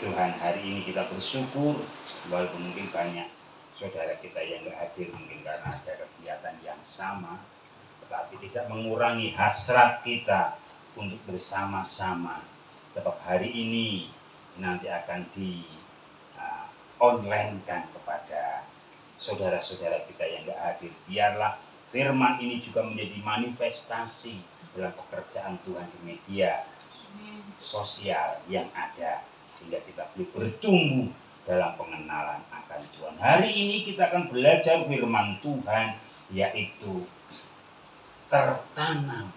Tuhan, hari ini kita bersyukur walaupun mungkin banyak saudara kita yang nggak hadir mungkin karena ada kegiatan yang sama, tetapi tidak mengurangi hasrat kita untuk bersama-sama. Sebab hari ini nanti akan di online-kan kepada saudara-saudara kita yang nggak hadir. Biarlah firman ini juga menjadi manifestasi dalam pekerjaan Tuhan di media sosial yang ada, sehingga kita boleh bertumbuh dalam pengenalan akan Tuhan. Hari ini kita akan belajar firman Tuhan, yaitu tertanam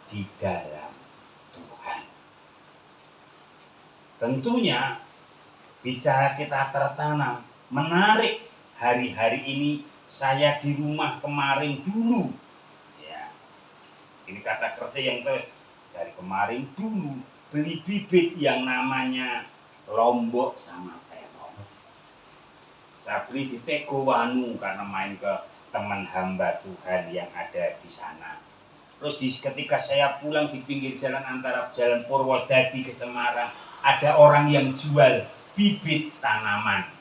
di dalam Tuhan. Tentunya bicara kita tertanam, menarik. Hari-hari ini saya di rumah kemarin dulu, ya, ini kata kerja yang terus dari kemarin dulu beli bibit yang namanya lombok sama terong. Saya beli di Tego Wanu karena main ke teman hamba Tuhan yang ada di sana. Terus ketika saya pulang di pinggir jalan antara jalan Purwodadi ke Semarang, ada orang yang jual bibit tanaman.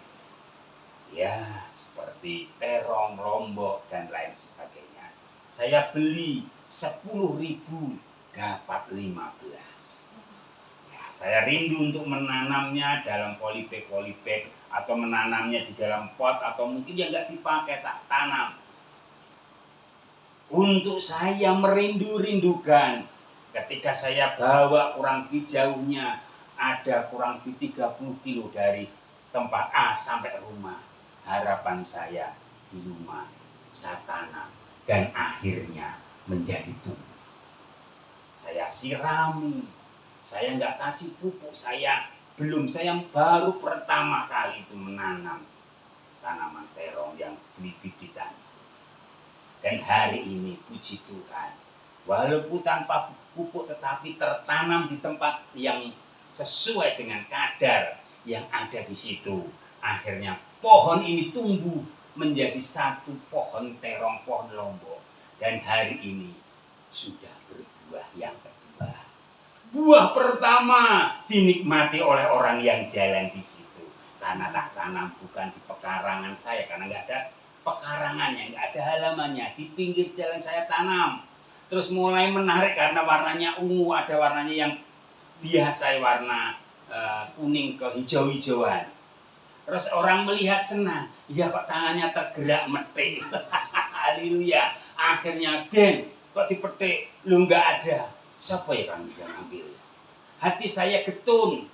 Ya, seperti terong, lombok, dan lain sebagainya. Saya beli 10.000 dapat 15. Ya, saya rindu untuk menanamnya dalam polybag atau menanamnya di dalam pot atau mungkin yang nggak dipakai tak tanam. Untuk saya merindukan ketika saya bawa kurang lebih jauhnya ada kurang lebih 30 kilo dari tempat A sampai rumah. Harapan saya di rumah saya tanam dan akhirnya menjadi tumbuh. Saya sirami, saya nggak kasih pupuk, saya baru pertama kali itu menanam tanaman terong yang bibit-bibitan. Dan hari ini puji Tuhan, walaupun tanpa pupuk tetapi tertanam di tempat yang sesuai dengan kadar yang ada di situ. Akhirnya pohon ini tumbuh menjadi satu pohon terong, pohon lombok. Dan hari ini sudah berbuah yang kedua. Buah pertama dinikmati oleh orang yang jalan di situ. Karena tak tanam bukan di pekarangan saya, karena nggak ada pekarangannya, nggak ada halamannya. Di pinggir jalan saya tanam. Terus mulai menarik karena warnanya ungu, ada warnanya yang biasa warna kuning ke hijau-hijauan. Terus orang melihat senang, ya kok tangannya tergerak metik. Haleluya. Akhirnya gen, kok dipetik, lu nggak ada. Siapa ya kang yang ambil? Hati saya getun.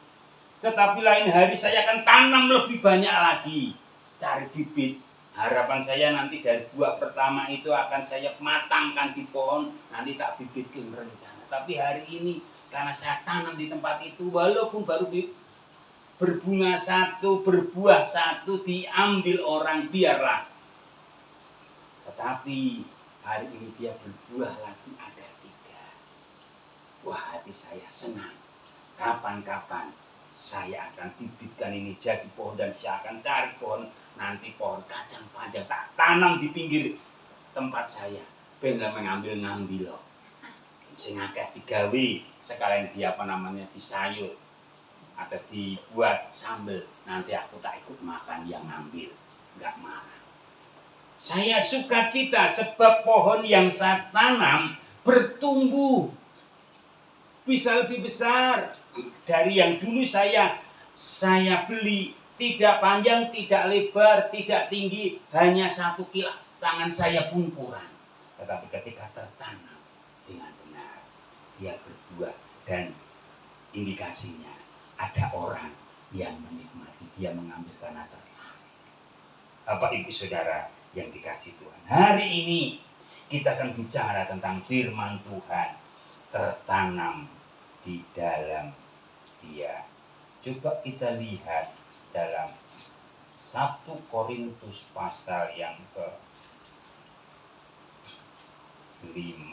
Tetapi lain hari saya akan tanam lebih banyak lagi. Cari bibit. Harapan saya nanti dari buah pertama itu akan saya matangkan di pohon, nanti tak bibitkan rencana. Tapi hari ini karena saya tanam di tempat itu, walaupun baru berbunga satu, berbuah satu, diambil orang, biarlah. Tetapi hari ini dia berbuah lagi ada 3. Wah, hati saya senang. Kapan-kapan saya akan bibitkan ini jadi pohon dan saya akan cari pohon nanti pohon kacang panjang tak tanam di pinggir tempat saya. Benar mengambil loh. Sing akeh digawe sekalian dia disayur atau dibuat sambal, nanti aku tak ikut makan yang ngambil, nggak marah. Saya sukacita sebab pohon yang saya tanam bertumbuh bisa lebih besar dari yang dulu saya beli. Tidak panjang, tidak lebar, tidak tinggi, hanya 1 kilo tangan saya pun kurang. Tetapi ketika tertanam dengan benar, dia berbuah dan indikasinya ada orang yang menikmati, dia mengambil karena tertarik. Bapak Ibu Saudara yang dikasih Tuhan, hari ini kita akan bicara tentang firman Tuhan tertanam di dalam dia. Coba kita lihat dalam 1 Korintus pasal yang ke-5.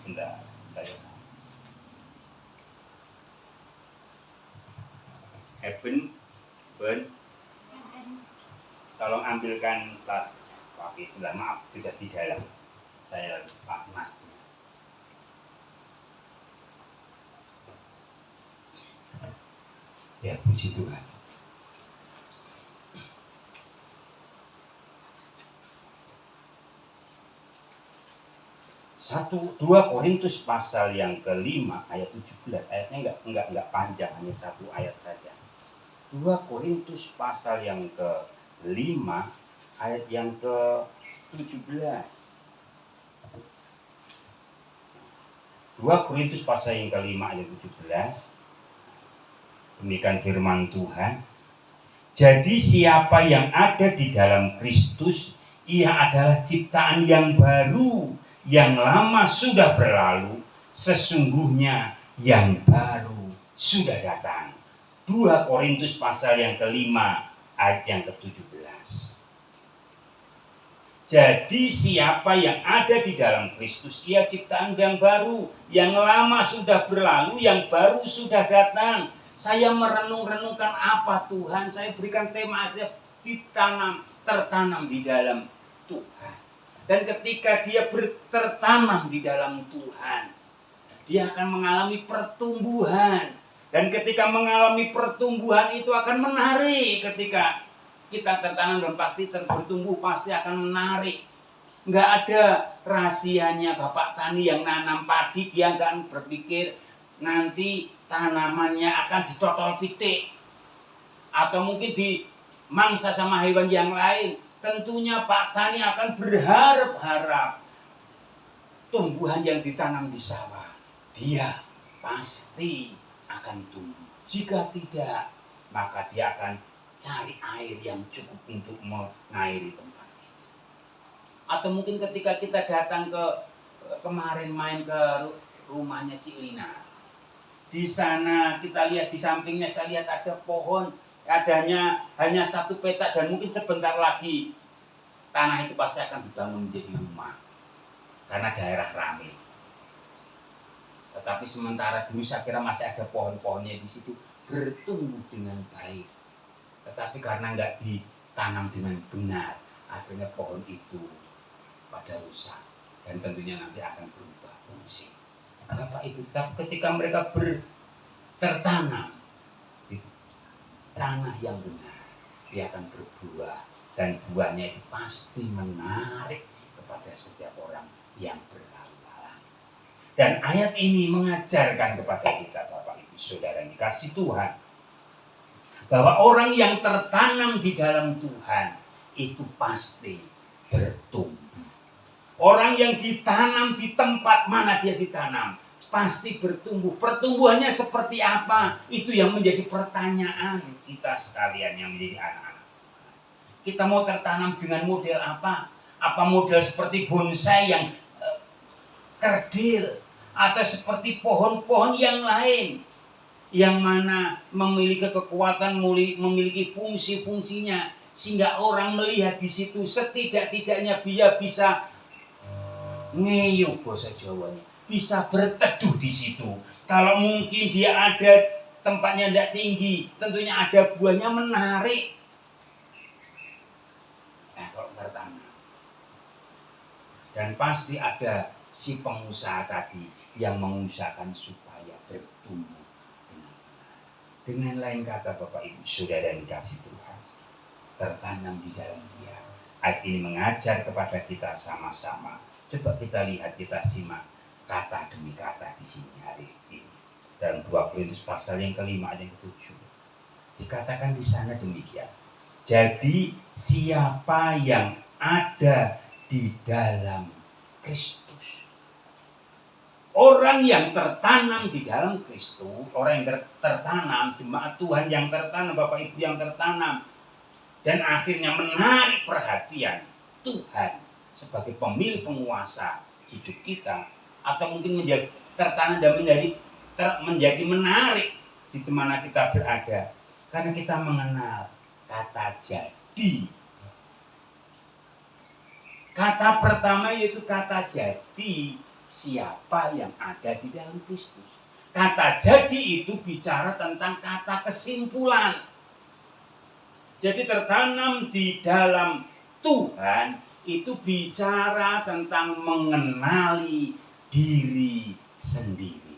Bentar, saya Ben, tolong ambilkan tas. Oke, sudah, maaf, sudah di dalam. Saya Pak Mas. Ya, puji Tuhan. 2 Korintus pasal yang kelima ayat 17. Ayatnya enggak panjang, hanya satu ayat saja. 2 Korintus pasal yang kelima ayat yang ke-17. 2 Korintus pasal yang kelima ayat 17. Demikian firman Tuhan. Jadi siapa yang ada di dalam Kristus, ia adalah ciptaan yang baru. Yang lama sudah berlalu, sesungguhnya yang baru sudah datang. 2 Korintus pasal yang kelima ayat yang ke-17. Jadi siapa yang ada di dalam Kristus, ia ciptaan yang baru. Yang lama sudah berlalu, yang baru sudah datang. Saya merenung-renungkan apa Tuhan, saya berikan tema aja, tertanam di dalam Tuhan. Dan ketika dia tertanam di dalam Tuhan, dia akan mengalami pertumbuhan. Dan ketika mengalami pertumbuhan itu akan menarik. Ketika kita tertanam dan pasti bertumbuh, pasti akan menarik. Nggak ada rahasianya Bapak Tani yang nanam padi, dia akan berpikir nanti tanamannya akan ditotol pitik. Atau mungkin dimangsa sama hewan yang lain. Tentunya Pak Tani akan berharap-harap tumbuhan yang ditanam di sawah, dia pasti akan tumbuh. Jika tidak, maka dia akan cari air yang cukup untuk mengairi tempat itu. Atau mungkin ketika kita datang kemarin main ke rumahnya Cik Lina, di sana kita lihat di sampingnya, saya lihat ada pohon. Adanya hanya satu petak dan mungkin sebentar lagi tanah itu pasti akan dibangun menjadi rumah karena daerah ramai. Tetapi sementara dulu saya kira masih ada pohon-pohonnya di situ bertumbuh dengan baik. Tetapi karena nggak ditanam dengan benar, akhirnya pohon itu pada rusak dan tentunya nanti akan berubah fungsi. Bapak Ibu, tapi ketika mereka tertanam tanah yang benar, dia akan berbuah dan buahnya itu pasti menarik kepada setiap orang yang berlalu lalang. Dan ayat ini mengajarkan kepada kita Bapak Ibu Saudara yang dikasih Tuhan, bahwa orang yang tertanam di dalam Tuhan itu pasti bertumbuh. Orang yang ditanam di tempat mana dia ditanam pasti bertumbuh. Pertumbuhannya seperti apa? Itu yang menjadi pertanyaan kita sekalian yang menjadi anak-anak. Kita mau tertanam dengan model apa? Apa model seperti bonsai yang kerdil? Atau seperti pohon-pohon yang lain? Yang mana memiliki kekuatan, memiliki fungsi-fungsinya. Sehingga orang melihat di situ setidak-tidaknya dia bisa ngeyuh bahasa Jawanya. Bisa berteduh di situ. Kalau mungkin dia ada tempatnya tidak tinggi, tentunya ada buahnya menarik. Kalau tertanam. Dan pasti ada si pengusaha tadi yang mengusahakan supaya bertumbuh dengan benar. Dengan lain kata Bapak Ibu Saudara yang dikasih Tuhan, tertanam di dalam dia. Ayat ini mengajar kepada kita sama-sama. Coba kita lihat, kita simak kata demi kata di sini hari ini. Dalam 2 Korintus pasal yang kelima ayat yang ke-7. Dikatakan di sana demikian. Jadi siapa yang ada di dalam Kristus. Orang yang tertanam di dalam Kristus, orang yang tertanam, jemaat Tuhan yang tertanam, Bapak Ibu yang tertanam, dan akhirnya menarik perhatian Tuhan sebagai pemilik penguasa hidup kita, atau mungkin menjadi tertanam dan menjadi menarik di mana kita berada, karena kita mengenal kata jadi. Kata pertama yaitu kata jadi, siapa yang ada di dalam Kristus. Kata jadi itu bicara tentang kata kesimpulan. Jadi tertanam di dalam Tuhan itu bicara tentang mengenali diri sendiri.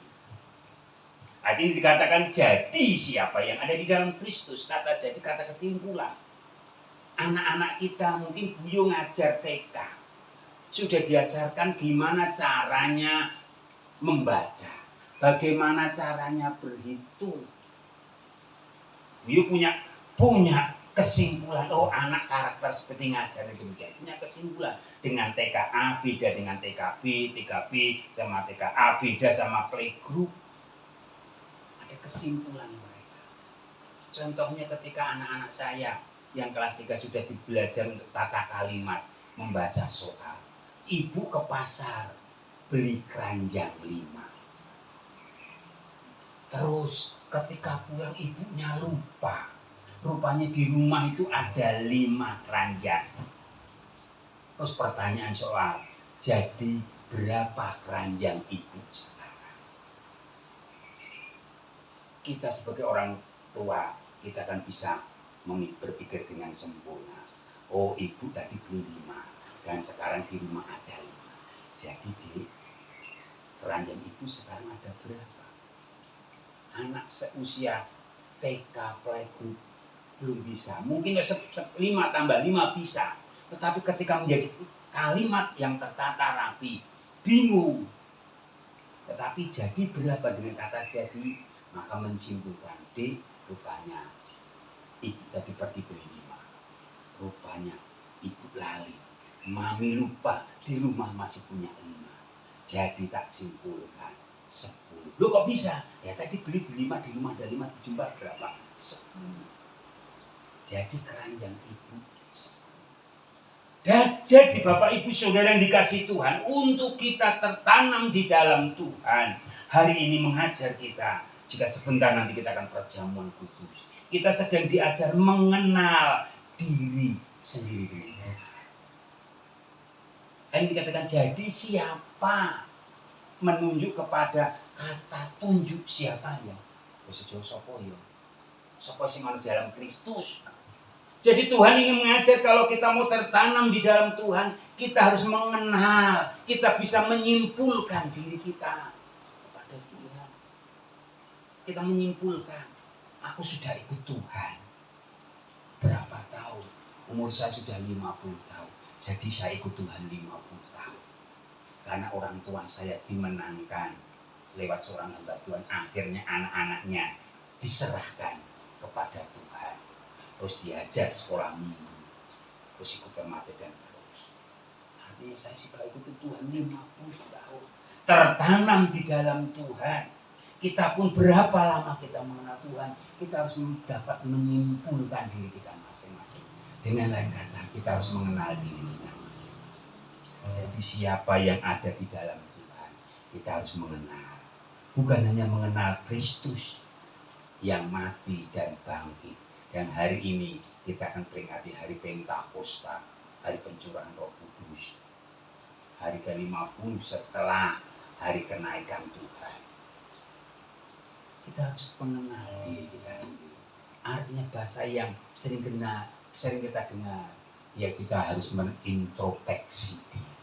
Artinya ini dikatakan jadi siapa yang ada di dalam Kristus. Kata jadi, kata kesimpulan. Anak-anak kita mungkin beliau ngajar TK. Sudah diajarkan gimana caranya membaca. Bagaimana caranya berhitung. Beliau punya kesimpulan. Oh, anak karakter seperti ngajar demikian. Punya kesimpulan. Dengan TKA beda dengan TKB. TKB sama TKA beda sama playgroup. Kesimpulan mereka. Contohnya ketika anak-anak saya yang kelas 3 sudah belajar untuk tata kalimat, membaca soal. Ibu ke pasar beli keranjang 5. Terus ketika pulang ibunya lupa. Rupanya di rumah itu ada 5 keranjang. Terus pertanyaan soal, jadi berapa keranjang ibu sekarang? Kita sebagai orang tua, kita kan bisa berpikir dengan sempurna. Oh, ibu tadi beli 5 dan sekarang di rumah ada 5. Jadi di keranjang ibu sekarang ada berapa? Anak seusia TK playgroup belum bisa. Mungkin 5 tambah 5 bisa. Tetapi ketika menjadi kalimat yang tertata rapi, bingung. Tetapi jadi berapa dengan kata jadi? Maka menyimpulkan, D, rupanya ibu tadi pergi beli 5. Rupanya ibu lali. Mami lupa, di rumah masih punya 5. Jadi tak simpulkan 10. Loh kok bisa? Ya tadi beli 5, di rumah ada 5, dijumpa berapa? 10. Jadi keranjang ibu 10. Dan jadi Bapak Ibu Saudara yang dikasih Tuhan, untuk kita tertanam di dalam Tuhan, hari ini mengajar kita. Jika sebentar nanti kita akan perjamuan kudus, kita sedang diajar mengenal diri sendiri. Ini dikatakan jadi siapa, menunjuk kepada kata tunjuk siapa ya. Sopo ya. Sopo sing ana dalam Kristus. Jadi Tuhan ingin mengajar kalau kita mau tertanam di dalam Tuhan, kita harus mengenal, kita bisa menyimpulkan diri kita kepada Tuhan. Kita menyimpulkan, aku sudah ikut Tuhan berapa tahun? Umur saya sudah 50 tahun. Jadi saya ikut Tuhan 50 tahun. Karena orang tua saya dimenangkan lewat seorang hamba Tuhan. Akhirnya anak-anaknya diserahkan kepada Tuhan. Terus diajar sekolah minggu. Terus ikut remaja dan terus. Artinya saya sudah ikut Tuhan 50 tahun. Tertanam di dalam Tuhan. Kita pun berapa lama kita mengenal Tuhan, kita harus dapat menyimpulkan diri kita masing-masing. Dengan lain kata, kita harus mengenal diri kita masing-masing. Jadi siapa yang ada di dalam Tuhan, kita harus mengenal. Bukan hanya mengenal Kristus yang mati dan bangkit. Dan hari ini kita akan peringati hari Pentakosta, hari pencurahan Roh Kudus. Hari ke-50 setelah hari kenaikan Tuhan. Kita harus mengenal diri kita sendiri. Artinya bahasa yang sering kita dengar, ya kita harus menintrospeksi diri.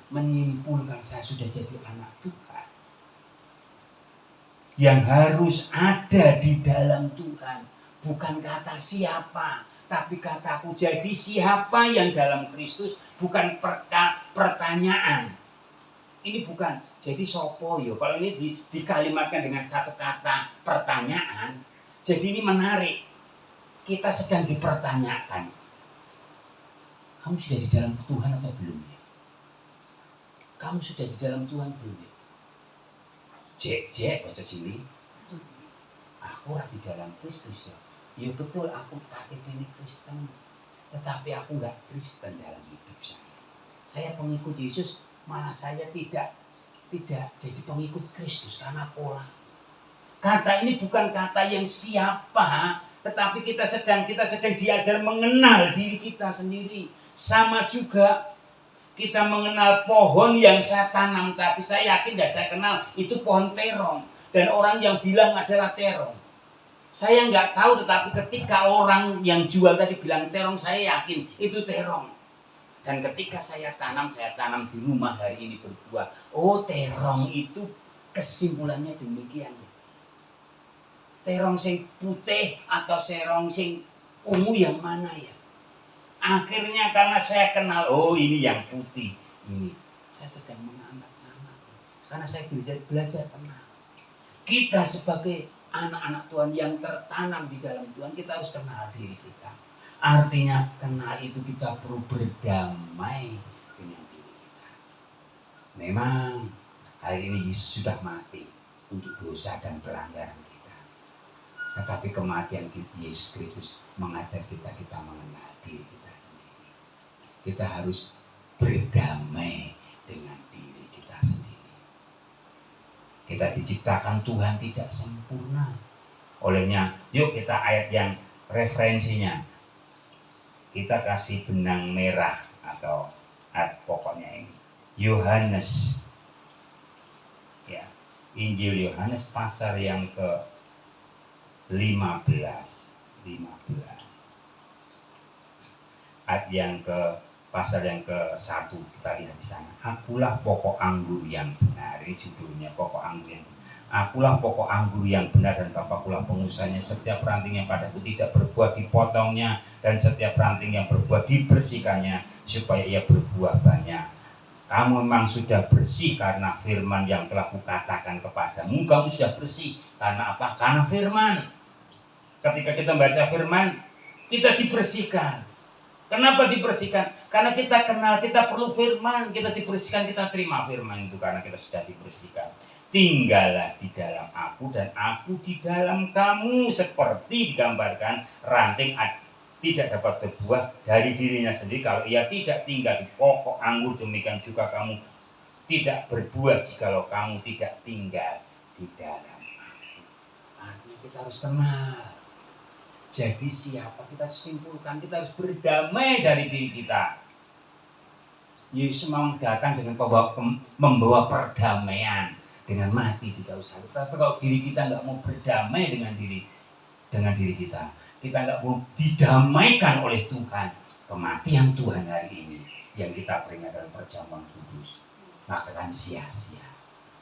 Menyimpulkan saya sudah jadi anak Tuhan. Yang harus ada di dalam Tuhan. Bukan kata siapa, tapi kataku jadi siapa yang dalam Kristus. Bukan pertanyaan. Ini bukan jadi sopo yo. Kalau ini dikalimatkan dengan satu kata pertanyaan, jadi ini menarik. Kita sedang dipertanyakan. Kamu sudah di dalam Tuhan atau belum ya? Kamu sudah di dalam Tuhan belum ya? Jek bahasa Cili. Aku di dalam Kristus ya. Ya betul, aku KTP ini Kristen, tetapi aku nggak Kristen dalam hidup saya. Saya pengikut Yesus, malah saya tidak jadi pengikut Kristus karena pola. Kata ini bukan kata yang siapa, tetapi kita sedang diajar mengenal diri kita sendiri. Sama juga kita mengenal pohon yang saya tanam, tapi saya yakin dan saya kenal itu pohon terong. Dan orang yang bilang adalah terong. Saya nggak tahu, tetapi ketika orang yang jual tadi bilang terong, saya yakin itu terong. Dan ketika saya tanam di rumah hari ini berbuah. Oh, terong itu kesimpulannya demikian. Terong sing putih atau serong sing ungu yang mana ya? Akhirnya karena saya kenal, oh ini yang putih. Ini saya sedang mengangkat nama. Karena saya belajar kenal. Kita sebagai anak-anak Tuhan yang tertanam di dalam Tuhan, kita harus kenal diri kita. Artinya kenal itu kita perlu berdamai dengan diri kita. Memang hari ini Yesus sudah mati untuk dosa dan pelanggaran kita. Tetapi kematian Yesus Kristus mengajar kita mengenal diri kita sendiri. Kita harus berdamai dengan diri kita sendiri. Kita diciptakan Tuhan tidak sempurna. Olehnya, yuk kita ayat yang referensinya. Kita kasih benang merah atau pokoknya ini. Yohanes. Ya, Injil Yohanes pasal yang ke-15. Ayat yang pasal yang ke-1 kita lihat di sana. Akulah pokok anggur yang benar. Ini judulnya, pokok anggur yang benar. Akulah pokok anggur yang benar dan Bapakulah pengusahanya. Setiap ranting yang padaku tidak berbuah dipotongnya, dan setiap ranting yang berbuah dibersihkannya, supaya ia berbuah banyak. Kamu memang sudah bersih karena firman yang telah kukatakan kepadamu. Kamu sudah bersih karena apa? Karena firman. Ketika kita baca firman, kita dibersihkan. Kenapa dibersihkan? Karena kita kenal, kita perlu firman. Kita dibersihkan, kita terima firman itu karena kita sudah dibersihkan. Tinggallah di dalam aku dan aku di dalam kamu. Seperti digambarkan, ranting tidak dapat berbuah dari dirinya sendiri kalau ia tidak tinggal di pokok anggur. Demikian juga kamu tidak berbuah jikalau kamu tidak tinggal di dalam aku. Artinya kita harus kenal. Jadi siapa kita simpulkan, kita harus berdamai dari diri kita. Yesus memang datang dengan membawa perdamaian. Dengan mati tidak usah. Tapi kalau diri kita nggak mau berdamai dengan diri kita nggak mau didamaikan oleh Tuhan, kematian Tuhan hari ini yang kita peringat dalam perjamuan kudus, maka kan sia-sia.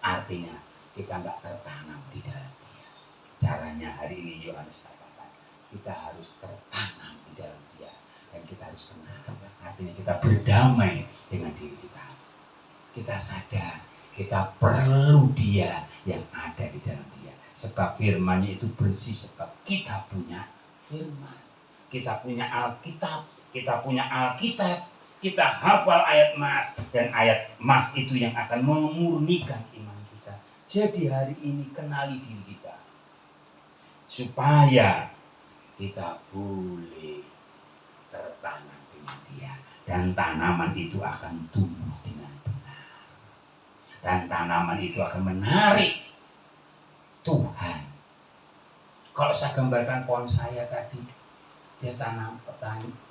Artinya kita nggak tertanam di dalam Dia. Caranya hari ini Yohanes katakan, kita harus tertanam di dalam Dia dan kita harus kenal. Artinya kita berdamai dengan diri kita. Kita sadar kita perlu Dia yang ada di dalam Dia. Sebab firman-Nya itu bersih, sebab kita punya firman. Kita punya Alkitab, kita hafal ayat mas, dan ayat mas itu yang akan memurnikan iman kita. Jadi hari ini kenali diri kita supaya kita boleh tertanam dengan Dia, dan tanaman itu akan tumbuh dengan benar, dan tanaman itu akan menarik Tuhan. Kalau saya gambarkan pohon saya tadi, dia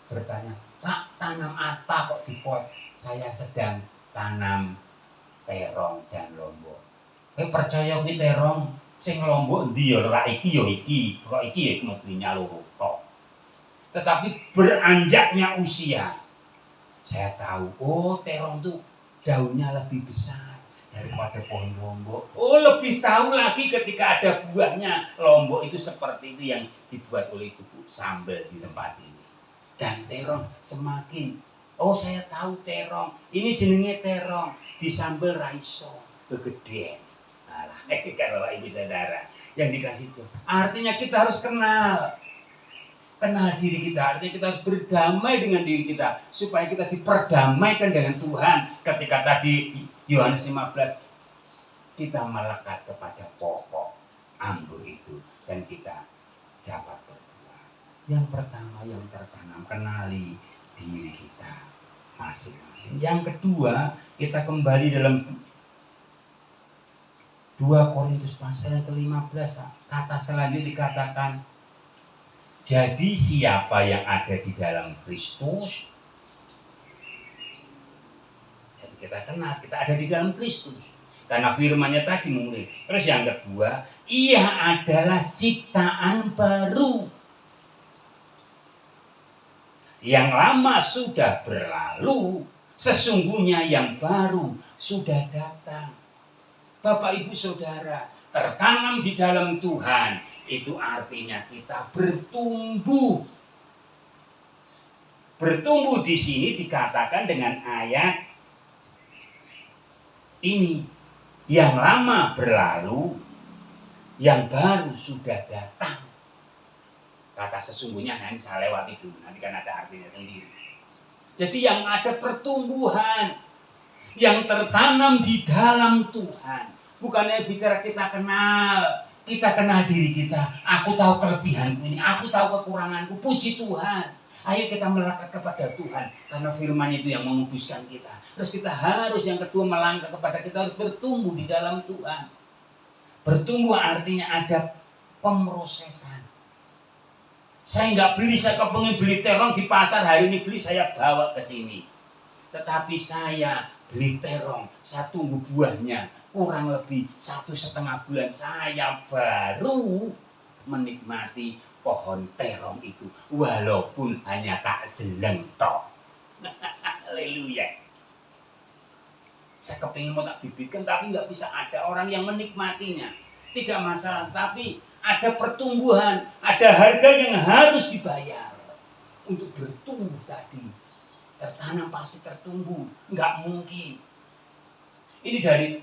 bertanya, "Pak, tanam apa kok di pot?" Saya sedang tanam terong dan lombok. Percaya kuwi terong sing lombok endi ya ora iki ya iki. Kok iki ya nutrinya loro tok. Tetapi beranjaknya usia, saya tahu, oh terong itu daunnya lebih besar daripada pohon lombok. Oh, lebih tahu lagi ketika ada buahnya. Lombok itu seperti itu yang dibuat oleh ibu sambal di tempat ini. Dan terong semakin, oh saya tahu terong, ini jenenge terong, di sambal raiso, kegedean. Alah, kalau ibu saudara yang dikasih itu. Artinya kita harus kenal diri kita. Artinya kita harus berdamai dengan diri kita supaya kita diperdamaikan dengan Tuhan. Ketika tadi Yohanes 15, kita melekat kepada pokok anggur itu dan kita dapat berbuah. Yang pertama yang tertanam, kenali diri kita masing-masing. Yang kedua, kita kembali dalam 2 Korintus pasal yang ke-15, kata selanjutnya dikatakan, jadi siapa yang ada di dalam Kristus, jadi kita kenal, kita ada di dalam Kristus. Karena firman-Nya tadi memulai. Terus yang kedua, ia adalah ciptaan baru. Yang lama sudah berlalu, sesungguhnya yang baru sudah datang. Bapak Ibu Saudara, tertanam di dalam Tuhan, itu artinya kita bertumbuh. Bertumbuh di sini dikatakan dengan ayat ini. Yang lama berlalu, yang baru sudah datang. Kata sesungguhnya nanti saya lewati dulu, nanti kan ada artinya sendiri. Jadi yang ada pertumbuhan, yang tertanam di dalam Tuhan. Bukannya bicara kita kenal diri kita. Aku tahu kelebihanku ini, aku tahu kekuranganku, puji Tuhan. Ayo kita melekat kepada Tuhan, karena firman itu yang menguduskan kita. Terus kita harus yang kedua melangkah kepada, kita harus bertumbuh di dalam Tuhan. Bertumbuh artinya ada pemrosesan. Saya nggak beli, saya kepengin beli terong di pasar, hari ini beli saya bawa ke sini. Tetapi saya beli terong, saya tunggu buahnya kurang lebih 1,5 bulan, saya baru menikmati pohon terong itu, walaupun hanya tak deleng tok. Haleluya. Saya kepingin mau tak bibitkan, tapi nggak bisa. Ada orang yang menikmatinya, tidak masalah. Tapi ada pertumbuhan, ada harga yang harus dibayar untuk bertumbuh tadi. Tertanam pasti tertumbuh, nggak mungkin. Ini dari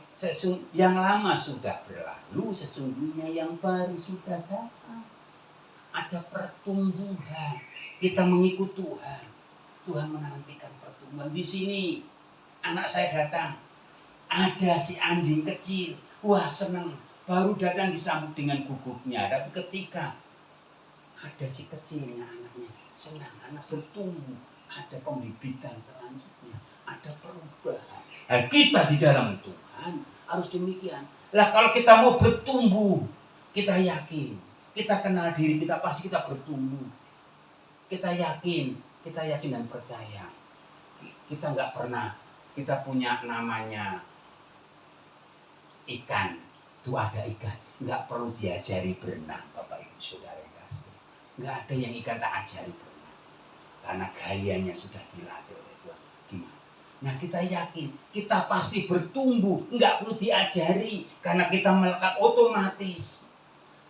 yang lama sudah berlalu, sesungguhnya yang baru sudah datang. Ada pertumbuhan, kita mengikut Tuhan. Tuhan menantikan pertumbuhan. Di sini anak saya datang, ada si anjing kecil, wah senang, baru datang disambut dengan gugupnya. Tapi ketika ada si kecilnya anaknya, senang, anak bertumbuh, ada pembibitan selanjutnya, ada perubahan. Nah, kita di dalam Tuhan harus demikian. Lah kalau kita mau bertumbuh, kita yakin, kita kenal diri kita, pasti kita bertumbuh. Kita yakin dan percaya. Kita nggak pernah, kita punya namanya ikan, itu ada ikan, nggak perlu diajari berenang, Bapak Ibu Saudara yang kasih. Nggak ada yang ikan tak ajari berenang, karena gayanya sudah dilatih oleh Tuhan. Gimana? Nah kita yakin, kita pasti bertumbuh, nggak perlu diajari, karena kita melekat otomatis.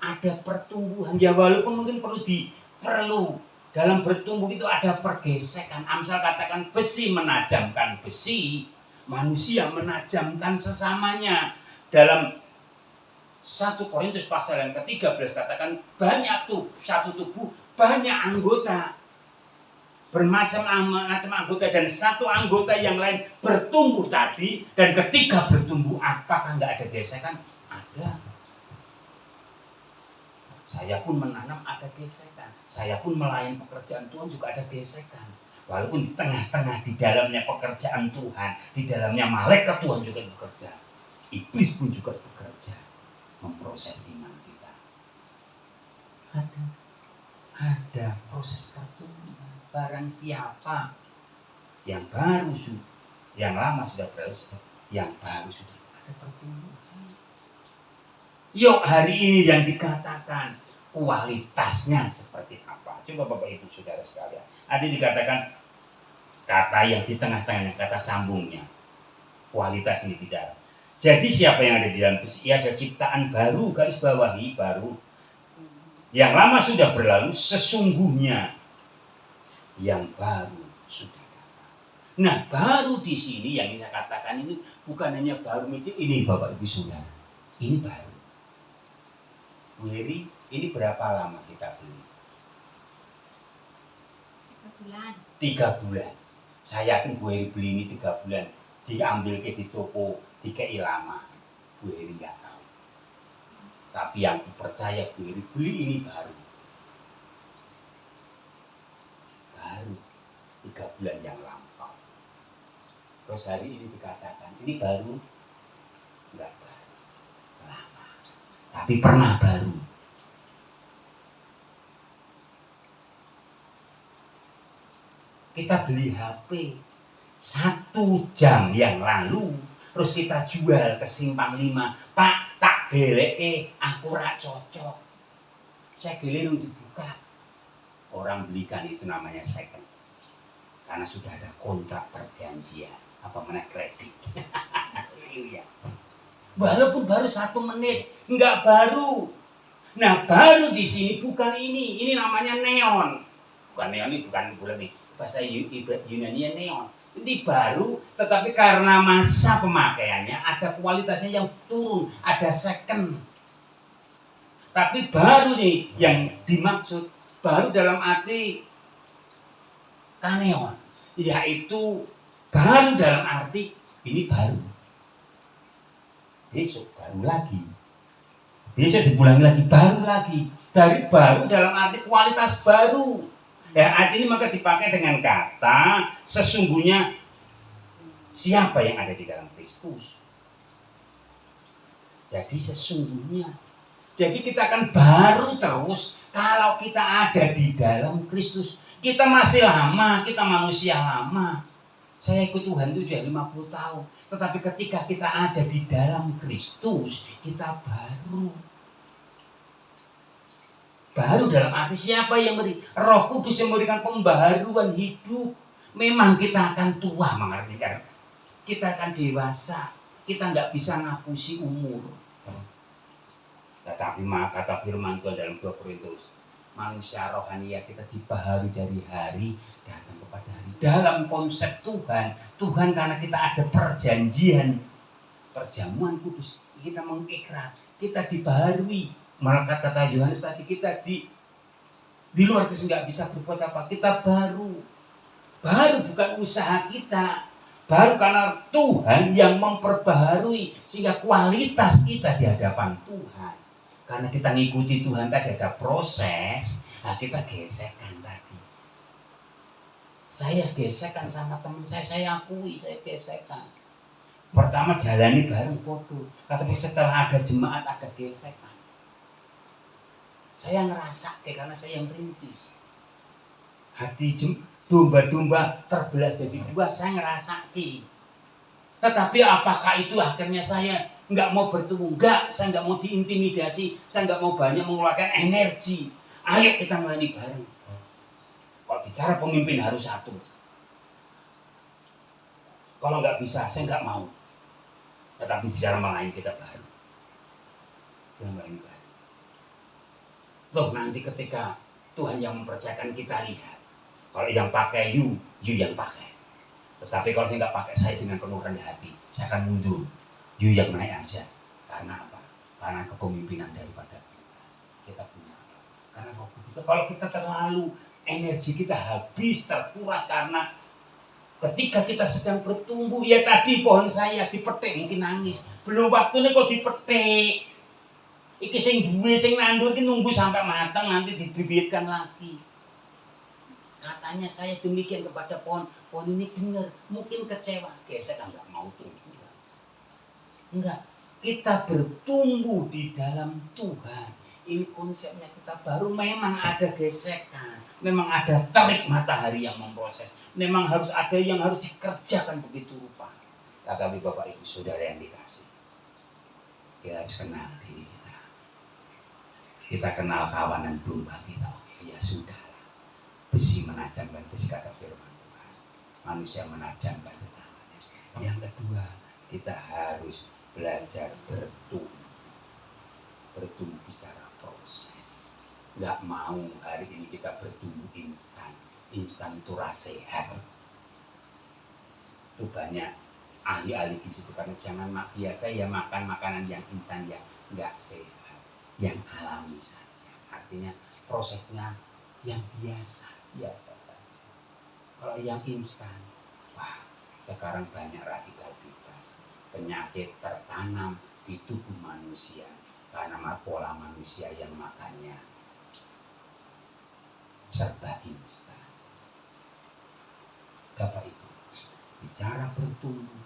Ada pertumbuhan, ya walaupun mungkin perlu dalam bertumbuh itu ada pergesekan. Amsal katakan besi menajamkan besi, manusia menajamkan sesamanya. Dalam 1 Korintus pasal yang ke-13 katakan banyak satu tubuh, banyak anggota, bermacam-macam anggota, dan satu anggota yang lain bertumbuh tadi. Dan ketika bertumbuh, apakah nggak ada gesekan? Ada. Saya pun menanam, ada gesekan. Saya pun melayani pekerjaan Tuhan, juga ada gesekan. Walaupun di tengah-tengah, di dalamnya pekerjaan Tuhan, di dalamnya malaikat Tuhan juga bekerja. Iblis pun juga bekerja, memproses iman kita. Ada proses pertumbuhan. Barang siapa yang baru sudah, yang lama sudah berlalu, yang baru sudah ada pertumbuhan. Yuk hari ini yang dikatakan kualitasnya seperti apa? Coba Bapak Ibu Saudara sekalian. Ada dikatakan kata yang di tengah-tengahnya, kata sambungnya. Kualitas ini bicara. Jadi siapa yang ada di dalam Kristus? Ia ada ciptaan baru, garis bawahi baru. Yang lama sudah berlalu, sesungguhnya yang baru sudah datang. Nah baru di sini yang saya katakan ini bukan hanya baru, ini Bapak Ibu Saudara. Ini baru. Wiri, ini berapa lama kita beli? 3 bulan. 3 bulan. Saya yakin Bu Heri beli ini 3 bulan. Diambil ke di toko, dikei lama. Bu Heri nggak tahu. Tapi yang percaya Bu Heri beli ini baru. Baru 3 bulan yang lampau. Terus hari ini dikatakan, ini baru? Enggak baru. Lama. Tapi pernah baru. Kita beli HP 1 jam yang lalu, terus kita jual ke Simpang 5. Pak, tak beleke, aku rak cocok. Saya geleng dibuka. Orang belikan itu namanya second. Karena sudah ada kontrak perjanjian, apa mana kredit. Haleluya. Walaupun baru 1 menit, nggak baru. Nah, baru di sini bukan ini namanya neon. Bukan neon ini bukan bulan nih. Bahasa Yunani neon. Ini baru, tetapi karena masa pemakaiannya ada kualitasnya yang turun, ada second. Tapi baru nih yang dimaksud, baru dalam arti kaneon, yaitu baru dalam arti ini baru. Besok baru lagi. Besok diulangi lagi, baru lagi. Dari baru dalam arti kualitas baru. Ya, arti ini maka dipakai dengan kata sesungguhnya siapa yang ada di dalam Kristus. Jadi sesungguhnya. Jadi kita akan baru terus kalau kita ada di dalam Kristus. Kita masih lama, kita manusia lama. Saya ikut Tuhan itu sudah 50 tahun. Tetapi ketika kita ada di dalam Kristus, kita baru. Baru dalam arti siapa yang beri? Roh Kudus yang memberikan pembaharuan hidup. Memang kita akan tua mengartikan. Kita akan dewasa. Kita nggak bisa ngapusi umur. Tetapi kata firman Tuhan dalam 2 Korintus. Manusia rohani ya kita dibaharui dari hari datang kepada hari. Dalam konsep Tuhan. Tuhan karena kita ada perjanjian. Perjamuan kudus. Kita mengikrar. Kita dibaharui. Maka kata Yohanes tadi kita di luar Kristus nggak bisa berbuat apa. Kita baru bukan usaha kita, baru karena Tuhan yang memperbaharui sehingga kualitas kita di hadapan Tuhan. Karena kita ngikuti Tuhan tadi ada proses, nah kita gesekan tadi. Saya gesekan sama teman saya akui saya gesekan. Pertama jalani bareng foto, tapi setelah ada jemaat ada gesekan. Saya ngerasa karena saya yang rintis. Hati domba-domba terbelah jadi 2, saya ngerasa. Tetapi apakah itu akhirnya saya nggak mau bertumbuh? Enggak, saya nggak mau diintimidasi, saya nggak mau banyak mengeluarkan energi. Ayo kita melayani bareng. Kalau bicara pemimpin harus satu. Kalau nggak bisa, saya nggak mau. Tetapi bicara melayani kita baru. Kita melayani bareng. Loh nanti ketika Tuhan yang mempercayakan kita lihat. Kalau yang pakai you yang pakai. Tetapi kalau saya nggak pakai, saya dengan penuh rendah hati, saya akan mundur. You yang naik aja. Karena apa? Karena kepemimpinan daripada kita punya. Karena kalau kita terlalu energi kita habis terkuras karena ketika kita sedang bertumbuh, ya tadi pohon saya dipetik mungkin nangis. Belum waktunya kok dipetik. Iki sing duwe sing nandur iki nunggu sampai matang nanti dibibitkan lagi. Katanya saya demikian kepada pohon ini dengar, mungkin kecewa. Saya kan enggak mau tumbuh. Enggak, kita bertumbuh di dalam Tuhan. Ini konsepnya kita baru memang ada gesekan. Memang ada terik matahari yang memproses. Memang harus ada yang harus dikerjakan begitu rupa. Tetapi Bapak Ibu Saudara yang dikasih. Kita harus kenal diri kita. Kita kenal kawanan domba kita. Oke, ya sudah. Besi menajamkan besi kata firman Tuhan. Manusia menajamkan sesamanya. Yang kedua, kita harus belajar bertumbuh. Bertumbuh bicara proses. Nggak mau hari ini kita bertumbuh instan. Instan itu sehat. Itu banyak ahli-ahli gizi karena jangan biasa ya makan makanan yang instan yang nggak sehat. Yang alami saja. Artinya prosesnya yang biasa saja. Kalau yang instan, wah sekarang banyak radikal bebas. Penyakit tertanam di tubuh manusia karena pola manusia yang makannya serba instan. Bapak Ibu, bicara bertumbuh,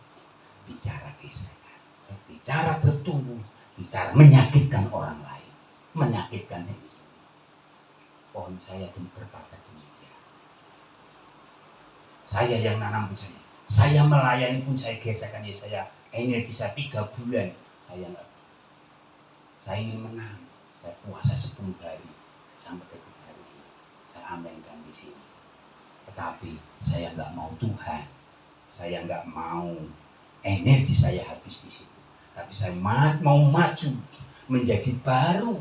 bicara gesekan. Bicara bertumbuh, bicara menyakitkan orang lain. Menyakitkan diri sendiri. Pohon saya berkata demikian. Saya yang nanam pun saya. Saya melayani pun saya gesekan ya saya. Energi saya 3 bulan. Saya ingin menang. Saya puasa 10 hari. Sampai ketika hari ini. Saya amankan di sini. Tetapi saya nggak mau Tuhan. Saya nggak mau energi saya habis di situ. Tapi saya mau maju menjadi baru.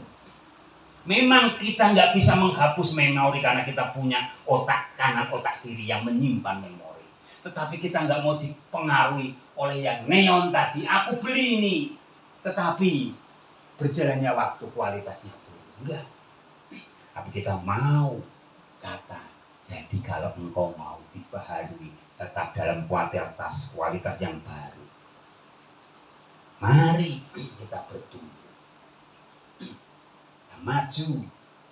Memang kita nggak bisa menghapus memori karena kita punya otak kanan, otak kiri yang menyimpan memori. Tetapi kita nggak mau dipengaruhi oleh yang neon tadi. Aku beli ini, tetapi berjalannya waktu kualitasnya turun. Enggak. Tapi kita mau kata. Jadi kalau engkau mau dibaharui, tetap dalam kualitas yang baru. Mari kita bertumbuh. Maju,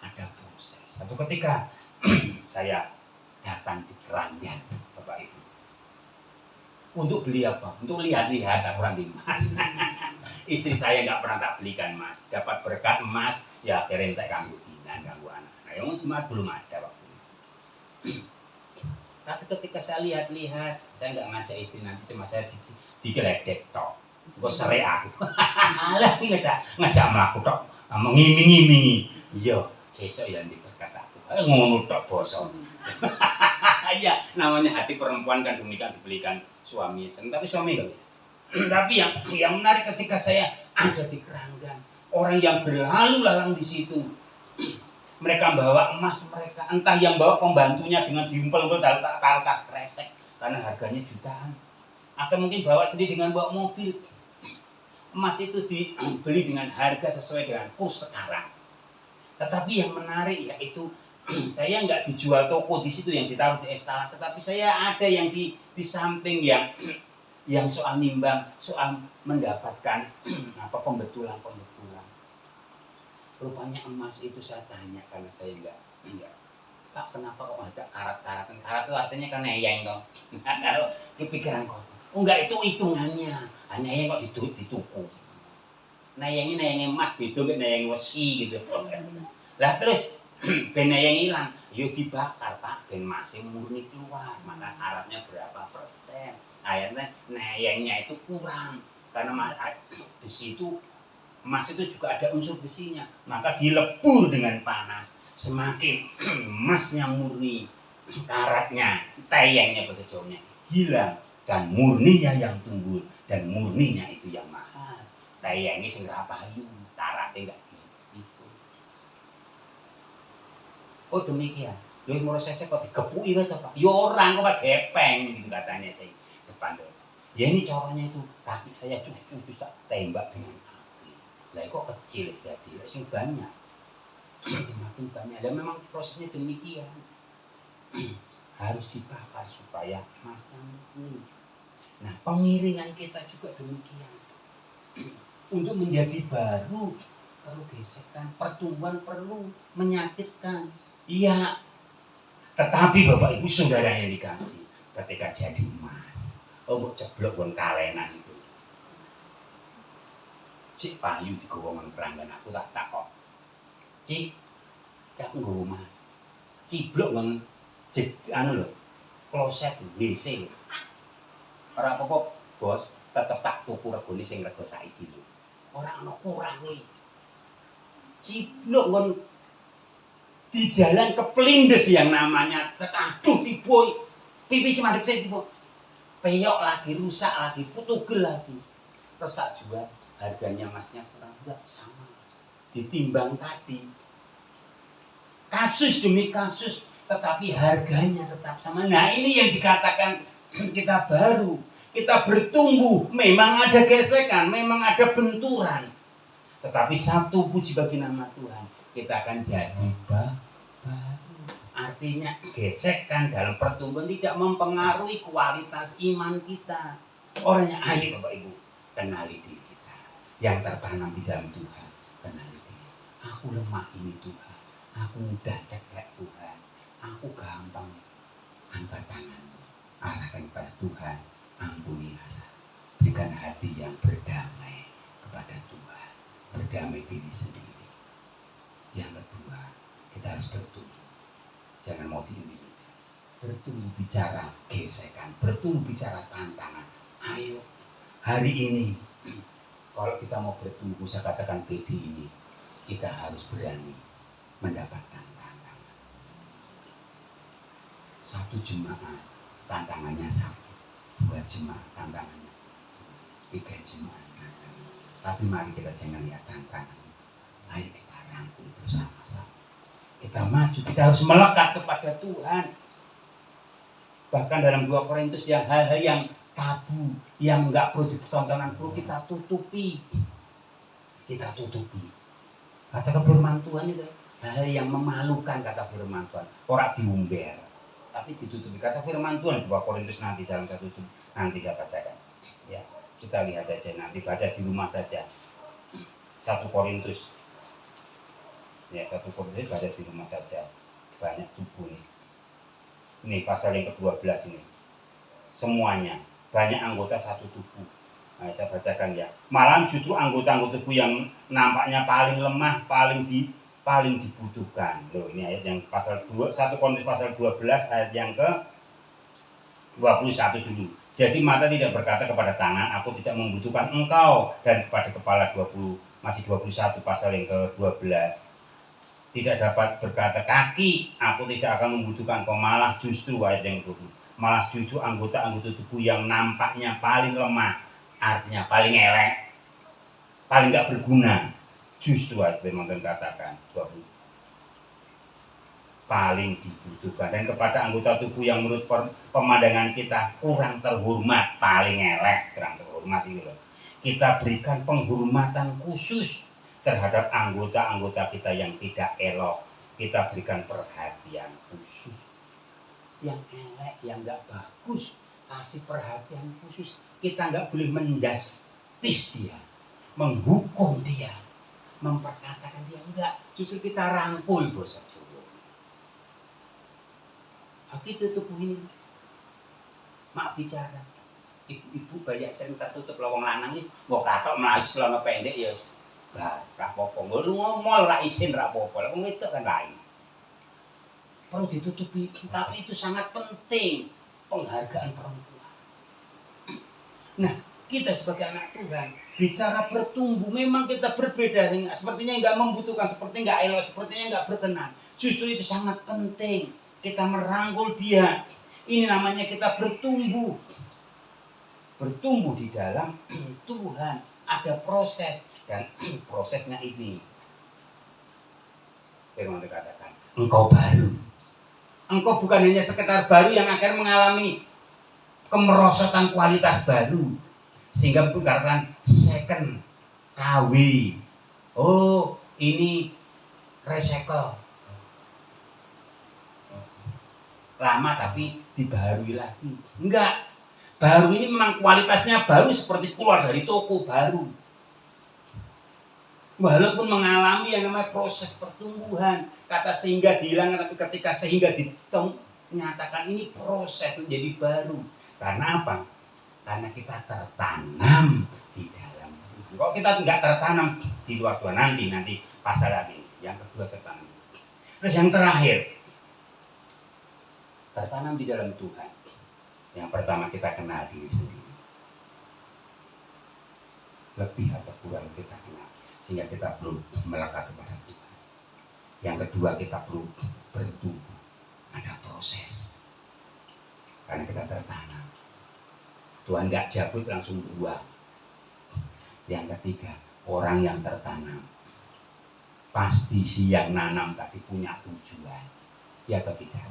ada proses. Satu ketika saya datang di Keranggan, Bapak Ibu. Untuk beli apa? Untuk lihat-lihat akuran di emas. Istri saya nggak pernah tak belikan emas. Dapat berkat emas, ya akhirnya tak ganggu dinan, ganggu anak. Nah, yang emas belum ada waktu itu. Tapi ketika saya lihat-lihat, saya nggak ngajak istri nanti, cuma saya digeledek tok. Gue serai aku. Alah, ini ngajak melaku tok. Mengiming-imingi, iya, sesok yang diberkat aku. Ngono tok bosok. Iya, namanya hati perempuan kan demikian dibelikan suami. Tapi suami enggak bisa. Tapi yang menarik ketika saya ada di Keranggan, orang yang berlalu lalang di situ, mereka bawa emas mereka, entah yang bawa pembantunya dengan diumpel-umpel taruh tas kresek karena harganya jutaan, atau mungkin bawa sendiri dengan bawa mobil. Emas itu dibeli dengan harga sesuai dengan kurs sekarang. Tetapi yang menarik yaitu saya nggak dijual toko di situ yang ditaruh di estalase, tapi saya ada yang di samping yang soal nimbang, soal mendapatkan pembetulan. Rupanya emas itu saya tanya karena saya enggak. Pak, kenapa kok ada karat-karatan? Karat itu artinya kan neyeng dong. Di pikiran kok. Oh enggak, itu hitungannya. Hanya yang kok dituku. Neyeng emas beda mek neyeng wesi gitu. Lah terus ben neyeng ilang, yo dibakar Pak, ben masih murni keluar. Maka karatnya berapa persen? Akhirnya neyengnya itu kurang karena besi itu, emas itu juga ada unsur besinya. Maka dilebur dengan panas. Semakin emasnya murni, karatnya, teyengnya bahasa Jawanya hilang dan murninya yang tumbuh dan murninya itu yang mahal. Teyengnya sing ra payu, karatnya enggak gitu. Oh demikian. Lho prosesnya kok digepuki wae to Pak. Ya ora kok gepeng gitu katanya saya depan tuh. Ya ini caranya itu kaki saya cucu bisa tembak dengan api. Lah kok kecil jadi sing banyak. Semakin banyak. Dan memang prosesnya demikian. Harus dibakar supaya emasnya murni. Nah, pengiringan kita juga demikian. Untuk menjadi baru perlu gesekan, pertumbuhan perlu menyakitkan. Iya. Tetapi Bapak Ibu saudara yang dikasih, ketika jadi emas, mau ceblok kon kalenan itu. Cik payu digowo nang Keranggan aku tak takok. Cik, aku nggowo emas. Ciblok nang anu lho, kloset WC lho. Ora apa-apa, Bos, tetep tak tuku regane sing rega saiki lho. Ora ana kurange. Ciblok ngon di jalan keplindes yang namanya, aduh tiboy. Pipi si mandek saya tiboy. Peyok lagi, rusak lagi, putugel lagi. Terus tak jual, harganya emasnya kurang enggak sama. Ditimbang tadi. Kasus demi kasus, tetapi harganya tetap sama. Nah ini yang dikatakan kita baru, kita bertumbuh. Memang ada gesekan, memang ada benturan. Tetapi satu puji bagi nama Tuhan, kita akan jadi baru. Artinya gesekan dalam pertumbuhan tidak mempengaruhi kualitas iman kita. Orangnya ayo Bapak Ibu, kenali diri kita. Yang tertanam di dalam Tuhan, kenali diri. Aku lemah ini Tuhan. Aku mudah ceklek Tuhan. Aku gampang angkat tanganmu. Arahkan kepada Tuhan. Ampuni rasa. Berikan hati yang berdamai kepada Tuhan. Berdamai diri sendiri. Yang kedua, kita harus bertumbuh. Jangan mau diintimidasi. Bertumbuh bicara gesekan. Bertumbuh bicara tantangan. Ayo. Hari ini, kalau kita mau bertumbuh, saya katakan PD ini, kita harus berani mendapatkan tantangan. Satu jemaah tantangannya satu, 2 jemaah tantangannya, 3 jemaah tantangannya. Tapi mari kita jangan lihat tantangan. Ayo kita rangkul bersama-sama. Kita maju, kita harus melekat kepada Tuhan. Bahkan dalam 2 Korintus yang hal-hal yang tabu, yang nggak perlu ditontonan, perlu kita tutupi. Kita tutupi. Kata firman Tuhan itu hal yang memalukan, kata firman Tuhan. Orang diumber, tapi ditutupi. Kata firman Tuhan 2 Korintus nanti dalam 1 nanti saya bacakan. Ya, kita lihat aja nanti, baca di rumah saja. 1 Korintus. Ya, 1 Korintus baca di rumah saja. Banyak tubuh nih. Ini pasal yang ke-12 ini. Semuanya banyak anggota satu tubuh. Nah, saya bacakan ya. Malah justru anggota-anggota tubuh yang nampaknya paling lemah, paling dibutuhkan. Loh, ini ayat yang pasal 1 Korintus pasal 12 ayat yang ke-21 dulu. Jadi mata tidak berkata kepada tangan, aku tidak membutuhkan engkau, dan kepada kepala 21 pasal yang ke-12. Tidak dapat berkata kaki, aku tidak akan membutuhkan kau, malah justru ayat yang ke-20. Malah justru anggota-anggota tubuh yang nampaknya paling lemah, artinya paling elek, paling gak berguna, justru ayat yang katakan 20 paling dibutuhkan. Dan kepada anggota tubuh yang menurut pemandangan kita kurang terhormat, paling elek, kurang terhormat ini loh, kita berikan penghormatan khusus terhadap anggota-anggota kita yang tidak elok. Kita berikan perhatian khusus. Yang elek, yang gak bagus, kasih perhatian khusus. Kita gak boleh menjustis dia, menghukum dia, memperkatakan dia, enggak. Justru kita rangkul, bos. Begitu tubuh ini. Mak bicara. Ibu-ibu banyak sering tertutup lawang lanang wis, mbok katok mlayu celana pendek ya wis. Lah, ra apa-apa. Lu ngomol ra isin ra apa-apa. Wong wedok kan lain. Perlu ditutupi, tapi itu sangat penting penghargaan perempuan. Nah, kita sebagai anak Tuhan bicara bertumbuh, memang kita berbeda, sepertinya nggak membutuhkan, seperti nggak elok, sepertinya nggak berkenan. Justru itu sangat penting. Kita merangkul dia. Ini namanya kita bertumbuh. Bertumbuh di dalam Tuhan. Ada proses. Dan prosesnya ini. Firman dikatakan, engkau baru. Engkau bukan hanya sekedar baru yang akan mengalami kemerosotan kualitas baru. Sehingga dikatakan second KW. Oh, ini recycle. Lama tapi dibaharui lagi. Enggak. Baru ini memang kualitasnya baru seperti keluar dari toko baru. Walaupun mengalami yang namanya proses pertumbuhan. Kata sehingga dihilangkan, tapi ketika sehingga dinyatakan ini proses menjadi baru. Karena apa? Karena kita tertanam di dalam. Kalau kita enggak tertanam di luar Tuhan, nanti pasal lagi. Yang kedua tertanam. Terus yang terakhir, tertanam di dalam Tuhan. Yang pertama kita kenal diri sendiri. Lebih atau kurang kita kenal. Sehingga kita perlu melekat kepada Tuhan. Yang kedua kita perlu bertumbuh. Ada proses. Karena kita tertanam. Tuhan gak jabut langsung buang. Yang ketiga, orang yang tertanam. Pasti si yang nanam tadi punya tujuan. Ya atau tidak?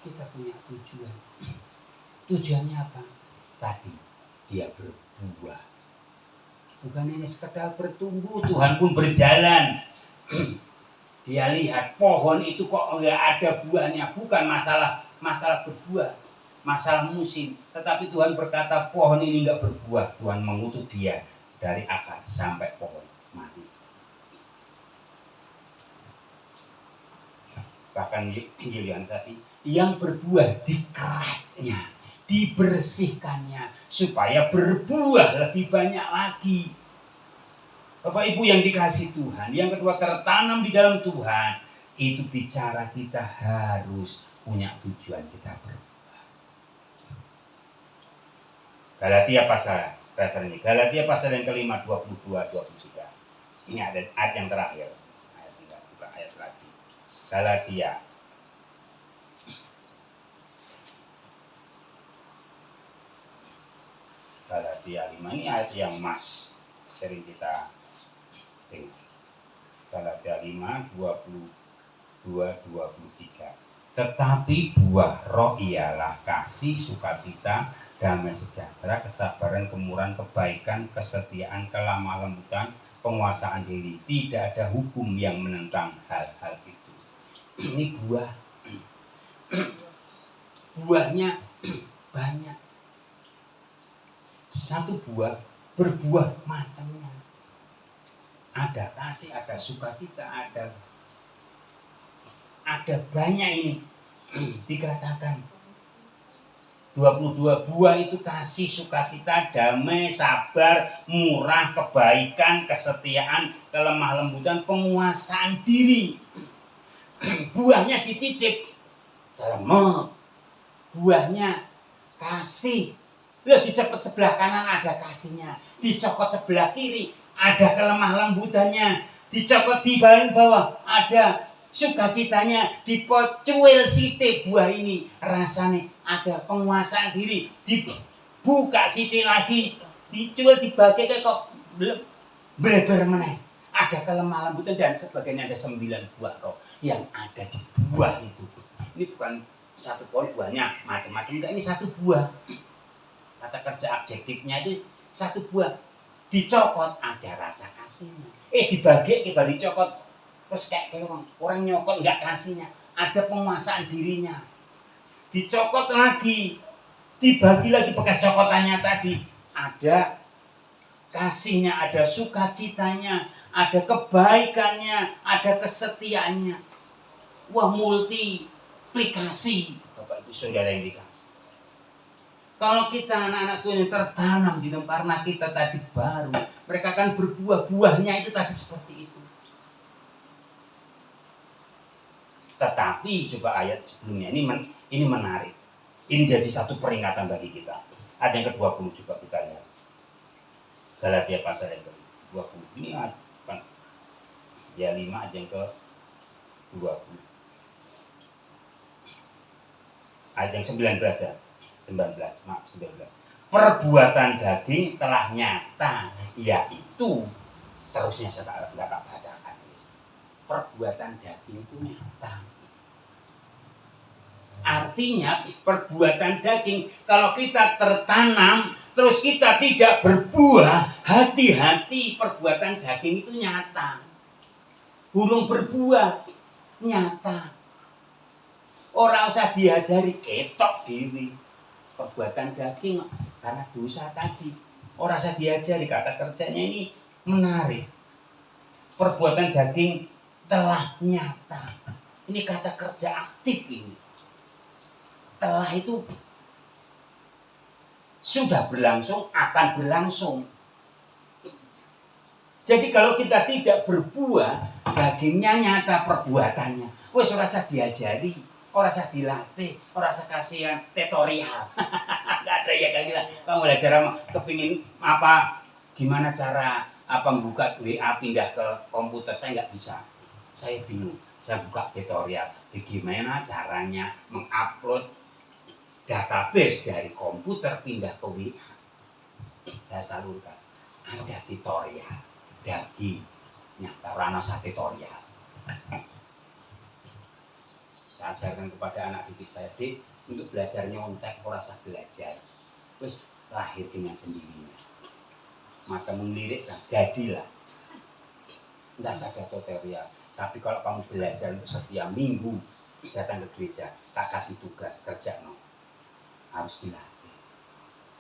Kita punya tujuan. Tujuannya apa? Tadi dia berbuah. Bukan hanya sekedar bertumbuh, Tuhan pun berjalan. Dia lihat pohon itu kok enggak ada buahnya. Bukan masalah berbuah, masalah musim. Tetapi Tuhan berkata pohon ini enggak berbuah. Tuhan mengutuk dia dari akar sampai pohon mati. Bahkan Julian Sati yang berbuah dikeratnya, dibersihkannya supaya berbuah lebih banyak lagi. Bapak Ibu yang dikasihi Tuhan, yang kedua tertanam di dalam Tuhan, itu bicara kita harus punya tujuan kita berbuah. Galatia pasal Galatia pasal yang kelima 22-23. Ini ada ayat yang terakhir. Ayat lagi. Galatia Galatia 5 ini ayat yang emas. sering kita dengar. Galatia 5, 22, 23. Tetapi buah roh ialah kasih, sukacita, damai sejahtera, kesabaran, kemurahan, kebaikan, kesetiaan, kelemah lembutan, penguasaan diri. Tidak ada hukum yang menentang hal-hal itu. Ini buah. Buahnya banyak. Satu buah berbuah macamnya. Ada kasih, ada sukacita, ada banyak ini. Dikatakan 22 buah itu kasih, sukacita, damai, sabar, murah, kebaikan, kesetiaan, kelemah lembutan, penguasaan diri. Buahnya dicicip, selamat. Buahnya kasih. Loh, dicopot sebelah kanan ada kasihnya, dicokot sebelah kiri ada kelemah lembutannya, dicokot di bawah ada sukacitanya, dipocuil sithik buah ini rasanya ada penguasaan diri, dibuka sithik lagi, dicuil dibagi kok bleber meneh, ada kelemah lembutan dan sebagainya. Ada 9 buah roh yang ada di buah itu. Ini bukan satu pohon buahnya macam-macam, enggak, ini satu buah. Kata kerja adjektifnya itu satu buah. Dicokot ada rasa kasihnya. Dibagi kita dicokot terus kayak orang nyokot enggak kasihnya. Ada penguasaan dirinya. Dicokot lagi, dibagi lagi bekas cokotannya tadi. Ada kasihnya, ada sukacitanya, ada kebaikannya, ada kesetiaannya. Wah, multiplikasi Bapak Ibu Saudara yang dikasih. Kalau kita anak-anak Tuhan yang tertanam di dalam, karena kita tadi baru, mereka akan berbuah, buahnya itu tadi seperti itu. Tetapi coba ayat sebelumnya ini menarik. Ini jadi satu peringatan bagi kita. Ada yang ke-20 juga kita lihat. Galatia pasal yang ke-20. Ini kan ya 5 ada yang ke-20. Ayat yang 19 ya. 19. Perbuatan daging telah nyata, yaitu seterusnya saya nggak bacakan. Perbuatan daging itu nyata. Artinya perbuatan daging, kalau kita tertanam terus kita tidak berbuah, hati-hati, perbuatan daging itu nyata. Burung berbuah nyata. Orang usah diajari, ketok diri. Perbuatan daging karena dosa tadi. Orang usah diajari, kata kerjanya ini menarik. Perbuatan daging telah nyata. Ini kata kerja aktif ini. Telah itu sudah berlangsung, akan berlangsung. Jadi kalau kita tidak berbuah, dagingnya nyata, perbuatannya. Wes ora usah diajari. Orang usah dilatih, orang usah kasihan tutorial. Enggak ada ya kayak kita. Kamu belajar kepingin apa, gimana cara membuka WA pindah ke komputer, saya nggak bisa. Saya bingung. Saya buka tutorial bagaimana caranya mengupload database dari komputer pindah ke WA. Saya salurkan. Ada tutorial daging nyata, orang usah tutorial. Saya ajarkan kepada anak didik saya, untuk belajar nyontek, orang usah belajar. Terus lahir dengan sendirinya. Maka melirik, jadilah. Enggak ada tutorial. Tapi kalau kamu belajar untuk setiap minggu datang ke gereja, tak kasih tugas kerja, harus dilatih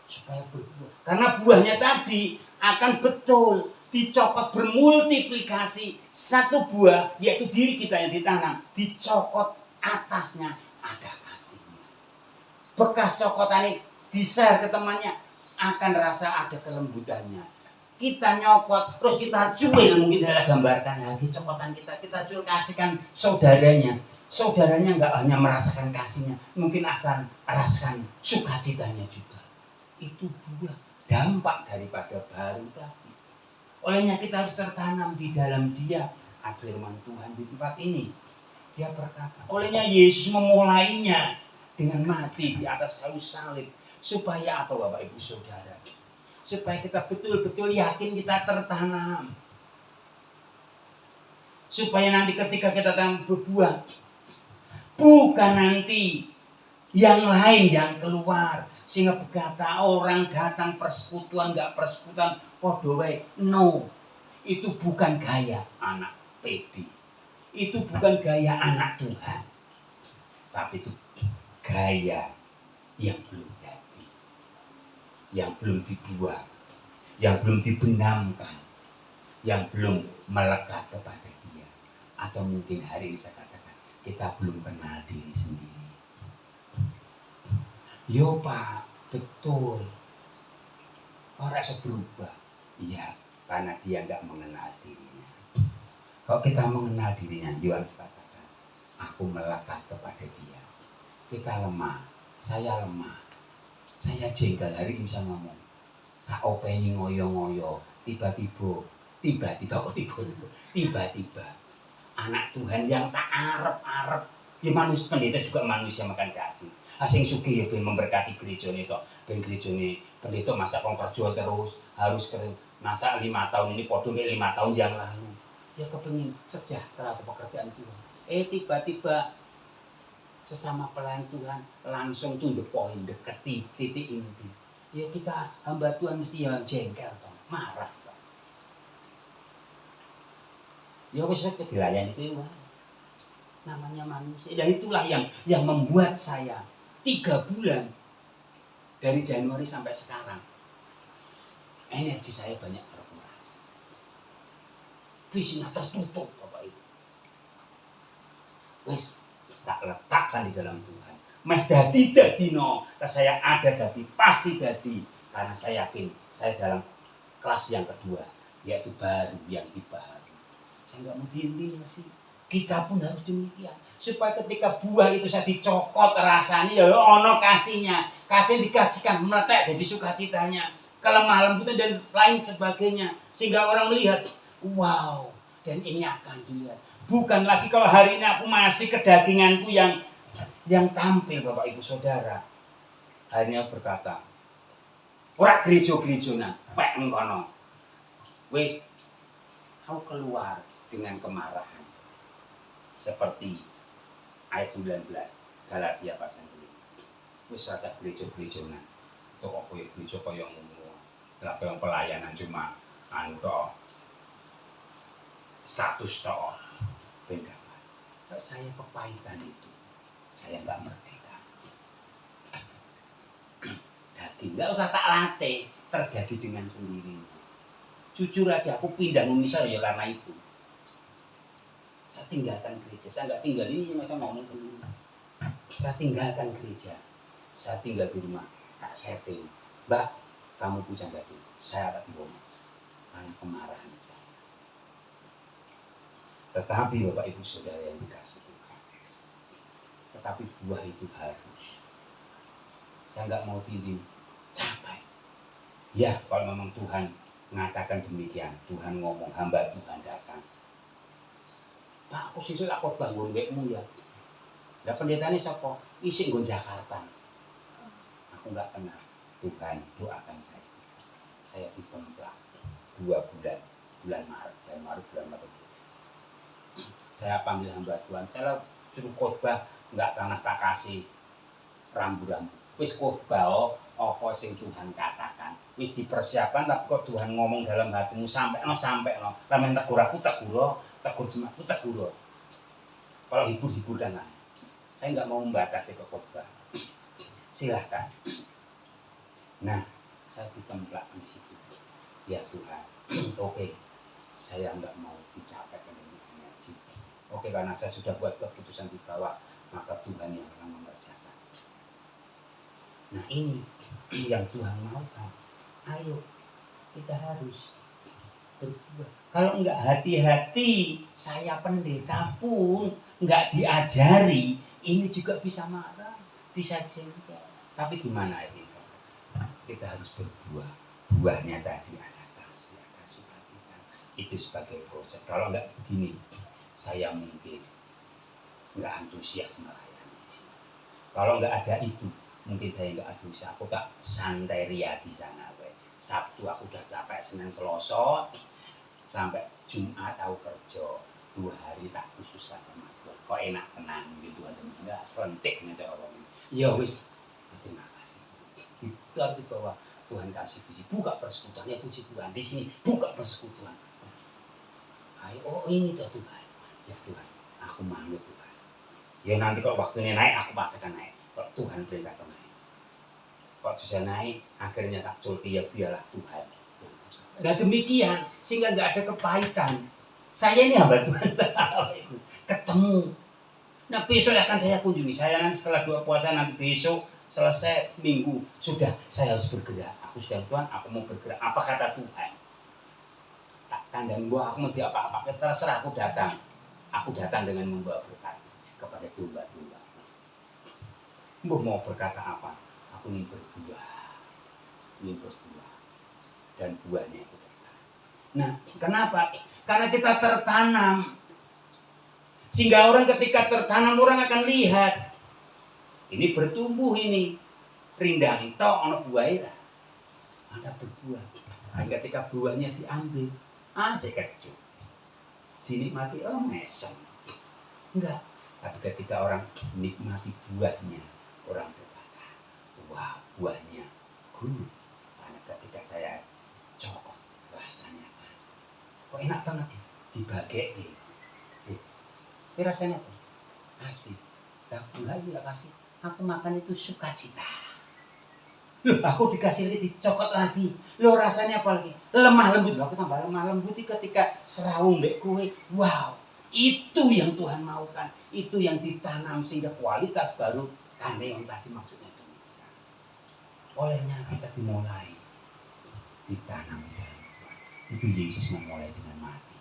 supaya berbuah. Karena buahnya tadi akan betul dicokot, bermultiplikasi. Satu buah, yaitu diri kita yang ditanam, dicokot. Atasnya ada kasihnya. Bekas cokotannya di-share ke temannya, akan rasa ada kelembutannya. Kita nyokot, terus kita cuil, mungkin saya gambarkan lagi cokotan kita cuil, kasihkan saudaranya. Saudaranya nggak hanya merasakan kasihnya, mungkin akan rasakan sukacitanya juga. Itu buah, dampak daripada baru tadi. Olehnya kita harus tertanam di dalam Dia. Ada firman Tuhan di tempat ini. Dia berkata, olehnya Yesus memulainya dengan mati di atas kayu salib. Supaya apa Bapak Ibu Saudara? supaya kita betul-betul yakin kita tertanam. Supaya nanti ketika kita tanam berbuah, bukan nanti yang lain yang keluar. Sehingga berkata orang datang persekutuan, nggak persekutuan, podo wae. No, itu bukan gaya anak PD. Itu bukan gaya anak Tuhan. Tapi itu gaya yang belum jadi, yang belum dibuang, yang belum dibenamkan, yang belum melekat kepada Dia. Atau mungkin hari ini saya katakan, kita belum kenal diri sendiri. Yo Pak, betul. Orang bisa berubah. Iya, karena dia nggak mengenal dirinya. Kalau kita mengenal dirinya, Yohanes katakan, aku melekat kepada Dia. Kita lemah, saya lemah, saya jengkel. Hari ini saya ngomong, saya openi ngoyo-ngoyo, tiba-tiba anak Tuhan yang tak arep-arep, ya manusia, pendeta juga manusia makan daging. Asing sugih ya ben memberkati gereja ini toh, ben gereja ini pendeta masa kerja terus harus keren. Masa 5 tahun ini podo 5 tahun yang lalu, ya kepengin sejahtera ke pekerjaan Tuhan. Tiba-tiba sesama pelayan Tuhan langsung to the point, deketi titik inti. Ya kita hamba Tuhan mesti yang jengkel toh, marah toh. Ya wis dilayani itu namanya manusia. Dan itulah yang membuat saya 3 bulan dari Januari sampai sekarang energi saya banyak terkuras. Visinya tertutup Bapak Ibu. Wis tak letakkan di dalam Tuhan. Meh dadi no, saya ada dadi pasti jadi, karena saya yakin saya dalam kelas yang kedua, yaitu baru yang dibaru. Saya nggak mau diem sih. Kita pun harus demikian, supaya ketika buah itu saya dicokot rasanya, ya ono kasihnya, kasih dikasihkan meletak jadi sukacitanya, kelemah lembutan dan lain sebagainya, sehingga orang melihat, wow, dan ini akan dilihat. Bukan lagi kalau hari ini aku masih kedaginganku yang tampil, Bapak Ibu Saudara. Hari ini aku berkata, ora gereja-gerejona, pek ngono. Wis, aku keluar dengan kemarahan. Seperti ayat 19 Galatia pasal 5. Wis rasa gereja-gerejona. Tok apa ya gereja kaya ngono. Lah yang pelayanan cuma anu tok. Status tok. Beda. Saya kepahitan itu. Saya enggak merdeka. Daging enggak usah tak latih, terjadi dengan sendirinya. Jujur aja aku pindah Indonesia ya karena itu. Saya tinggalkan gereja, saya nggak tinggal ini, mereka ngomong sendiri. Saya tinggalkan gereja, saya tinggal di rumah, tak setting. Mbak, kamu punya gading, saya tak di rumah, karena kemarahan saya. Tetapi Bapak Ibu Saudara yang dikasih Tuhan, tetapi buah itu harus. Saya nggak mau diri capai. Ya, kalau memang Tuhan mengatakan demikian, Tuhan ngomong, hamba Tuhan datang. Pak, aku sisuk aku bangun wekmu ya. Lah pendetane sapa? Isik nggon Jakarta. Aku enggak kenal. Tuhan doakan saya. Saya ditemplak 2 bulan, bulan Maret, bulan Maret. Saya panggil hamba Tuhan. Saya suruh khotbah, enggak tanah tak kasih rambu-rambu. Wis khotbah apa sing Tuhan katakan. Wis dipersiapkan tapi kok Tuhan ngomong dalam hatimu sampai no. Lah men tegur aku tegur jemaatku tegur. Kalau hibur dan lain. Saya nggak mau membatasi ke khotbah. Silahkan. Nah, saya ditemplak di situ. Ya Tuhan, oke. Saya nggak mau dicapai dengan ngaji. Oke, karena saya sudah buat keputusan di bawah, maka Tuhan yang akan mengerjakan. Nah ini yang Tuhan maukan. Ayo, kita harus berbuat. Kalau enggak hati-hati, saya pendeta pun enggak diajari, ini juga bisa marah, bisa jengkel. Tapi gimana ini? Kita harus berbuah. Buahnya tadi ada kasih, ada sukacita. Itu sebagai proses. Kalau enggak begini, saya mungkin enggak antusias melayani di sini. Kalau enggak ada itu, mungkin saya enggak antusias. Aku tak santai ria di sana. Sabtu aku udah capek, Senin Selasa sampai Jumat aku kerja 2 hari tak khusus lah sama Tuhan. Kok enak tenang gitu aja, enggak selentik nih cara orang. Ya wis, terima kasih. Itu arti bahwa Tuhan kasih visi, buka persekutuan, ya puji Tuhan di sini, buka persekutuan. Ayo, oh ini tuh Tuhan, ya Tuhan, aku manut Tuhan. Ya nanti kalau waktunya naik, aku pasti akan naik. Kalau Tuhan perintahkan naik. Kalau sudah naik, akhirnya tak culti, ya biarlah Tuhan. Nah demikian, sehingga nggak ada kepahitan. Saya ini hamba Tuhan, ketemu. Nah besok akan saya kunjungi. Saya nanti setelah 2 puasa, nanti besok selesai minggu, sudah saya harus bergerak. Aku sudah Tuhan, aku mau bergerak. Apa kata Tuhan? Tak tandang gua, aku mau di apa-apa, terserah aku datang. Aku datang dengan membawa berkat kepada domba-domba. Mbah mau berkata apa? Aku ingin berbuah, dan buahnya itu tertanam. Nah, kenapa? Karena kita tertanam, sehingga orang ketika tertanam orang akan lihat ini bertumbuh, ini rindang tok ana buahnya, ada berbuah. Dan ketika buahnya diambil, saya kecut, dinikmati mesem, enggak. Tapi ketika orang menikmati buahnya, orang berkata, wah buahnya gurih. Karena ketika saya cokot, rasanya pas. Kok enak banget ya? Dibagi. Ini rasanya apa? Kasih. Nah, enggak juga kasih. Aku makan itu sukacita. Loh, aku dikasih lagi, dicokot lagi. Loh, rasanya apa lagi? Lemah lembut. Loh, aku tambah lemah lembut ketika serawung mbek kue. Wow, itu yang Tuhan maukan. Itu yang ditanam sehingga kualitas baru tanda yang tadi maksudnya demikian. Olehnya kita dimulai ditanam dalam Tuhan. Itu Yesus memulai dengan mati.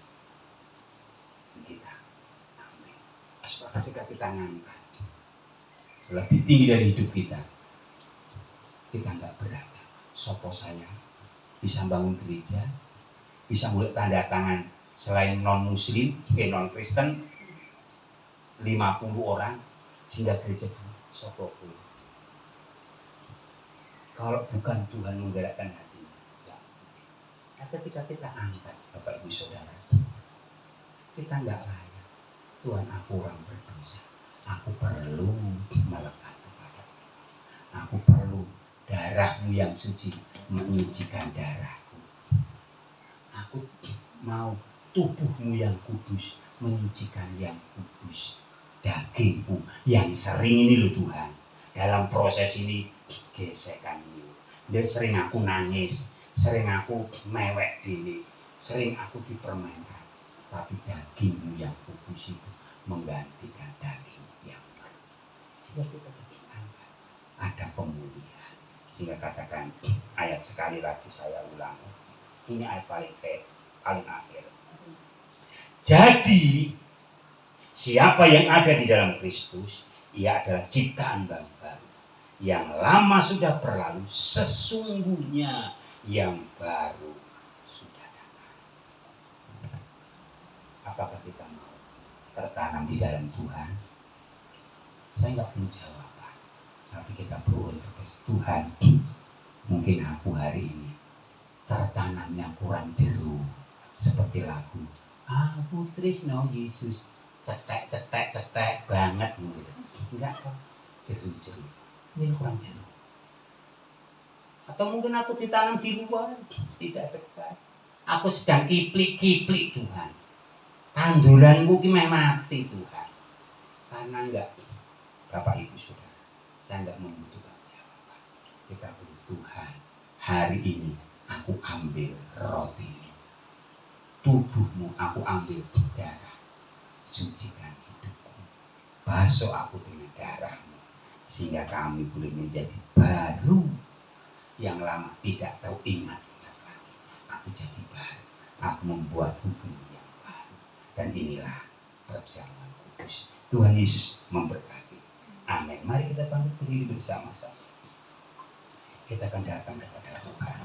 Kita, amin. Ketika kita ngangkat lebih tinggi dari hidup kita nggak beragam. Sopo saya bisa bangun gereja, bisa buat tanda tangan selain non muslim, non Kristen 50 orang sehingga gereja sopo. Kalau bukan Tuhan menggerakkan hatinya, ya. Ketika kita angkat Bapak Ibu Saudara, kita nggak layak. Tuhan, aku orang berdosa. Aku perlu melekat kepada. Aku perlu darahmu yang suci menyucikan darahku. Aku mau tubuhmu yang kudus menyucikan yang kudus. Dagingku yang sering ini loh Tuhan. Dalam proses ini gesekan ini. Dan sering aku nangis, sering aku mewek diri, sering aku dipermainkan. Tapi dagingmu yang kudus itu menggantikan daging yang baru. Sehingga kita angkat, ada pemulihan. Sehingga katakan ayat sekali lagi saya ulang. Ini ayat paling akhir. Jadi siapa yang ada di dalam Kristus, ia adalah ciptaan baru. Yang lama sudah berlalu, sesungguhnya yang baru sudah datang. Apakah kita mau tertanam di dalam Tuhan? Saya nggak perlu jawaban, tapi kita perlu Tuhan. Mungkin aku hari ini tertanamnya kurang jeru, seperti lagu Aku Trisno Yesus, cetek banget gitu. Enggak kan? Jeru. Ini kurang jeru. Atau mungkin aku ditanam di luar, tidak dekat. Aku sedang kiplik Tuhan. Tanduranku kimeh mati Tuhan. Karena enggak, Bapak Ibu Saudara, saya enggak membutuhkan jawaban. Kita perlu Tuhan. Hari ini aku ambil roti, tubuhmu aku ambil darah, sucikan hidupku, basuh aku dengan darahmu, sehingga kami boleh menjadi baru. Yang lama tidak tahu ingat lagi, aku jadi baru, aku membuat hubungan yang baru. Dan inilah perjamuan kudus. Tuhan Yesus memberkati. Amin. Mari kita bangkit berdiri bersama-sama. Kita akan datang kepada Tuhan.